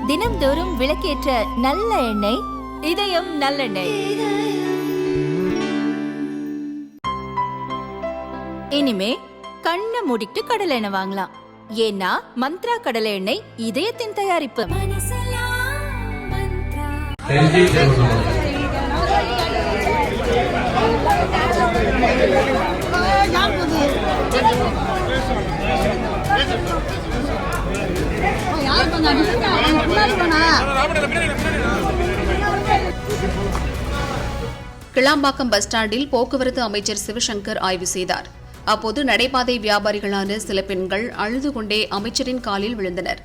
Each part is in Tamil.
தினம்தோறும் விளக்கேற்ற நல்ல எண்ணெய் இதயம் நல்லெண்ணெய். இனிமே கண்ணை மூடிட்டு கடலை எண்ணெய் வாங்கலாம். ஏன்னா மந்த்ரா கடலை எண்ணெய் இதயத்தின் தயாரிப்பு. கிளாம்பாக்கம் பஸ் ஸ்டாண்டில் போக்குவரத்து அமைச்சர் சிவசங்கர் ஆய்வு செய்தார். அப்போது நடைபாதை வியாபாரிகளான சில பெண்கள் அழுது கொண்டே அமைச்சரின் காலில் விழுந்தனர்.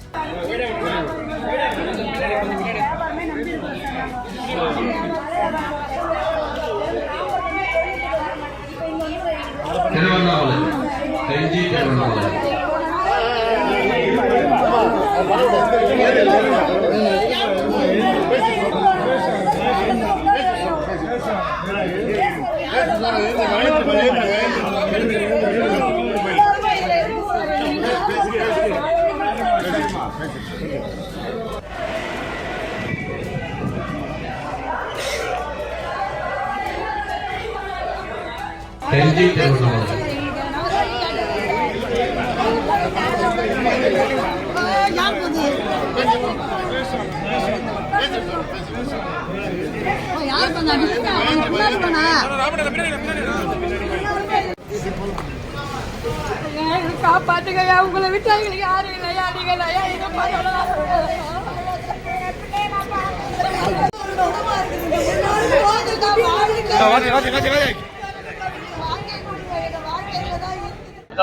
காப்பாத்துங்க, உங்களை விட்டு எங்களுக்கு யாரும் இல்லையா? நீங்கள்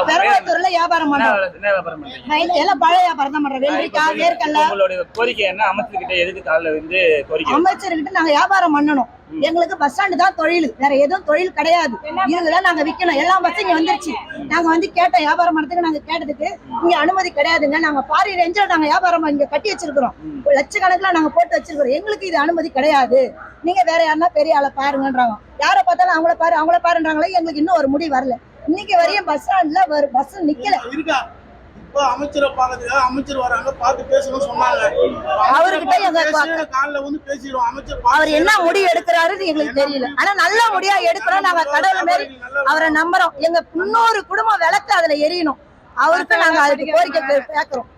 பெருமாத்தூர்ல வியாபாரம் எல்லாம் பழைய வியாபாரம் தான் பண்றோம். வெள்ளரிக்காய், வேர்க்கடலை. உங்களுடைய கோரிக்கை என்ன? அமைச்சர்கிட்ட எதுக்கு காலைல வந்து கோரிக்கை? அமைச்சர்கிட்ட நாங்க வியாபாரம் பண்ணணும். எங்களுக்கு பஸ் ஸ்டாண்டு தான் தொழில், வேற எதுவும் தொழில் கிடையாது. இதுதான் நாங்க விற்கணும். எல்லா பஸ்ஸும் இங்க வந்துருச்சு. நாங்க வந்து கேட்டோம் வியாபாரம் பண்ணதுக்கு. நாங்க கேட்டதுக்கு இங்க அனுமதி கிடையாதுங்க. நாங்க பாரி ரேஞ்சில் நாங்க வியாபாரம் இங்க கட்டி வச்சிருக்கிறோம். லட்சக்கணக்கில் நாங்க போட்டு வச்சிருக்கிறோம். எங்களுக்கு இது அனுமதி கிடையாது. நீங்க வேற யாருன்னா பெரிய ஆளை பாருங்கன்றாங்க. யாரை பார்த்தாலும் அவங்கள பாருன்றாங்களே. எங்களுக்கு இன்னும் ஒரு முடிவு வரல. இன்னைக்கு வரையும் பஸ் ஸ்டாண்ட்ல பஸ் நிக்கல. அமைச்சரை பாக்கிறதுக்காக அமைச்சர் வராங்க, பார்த்து பேசணும் சொன்னாங்க. அவர்கிட்ட காலைல வந்து பேசிடுவோம். அமைச்சர் அவர் என்ன முடிவு எடுக்கிறாருன்னு எங்களுக்கு தெரியல. ஆனா நல்ல முடியா எடுக்கிறோம். நாங்க கடவுள் மாரி அவரை நம்புறோம். எங்க 300 குடும்பம் விளக்கு அதுல எரியணும். அவருக்கு நாங்க அதுக்கு கோரிக்கை கேட்கிறோம்.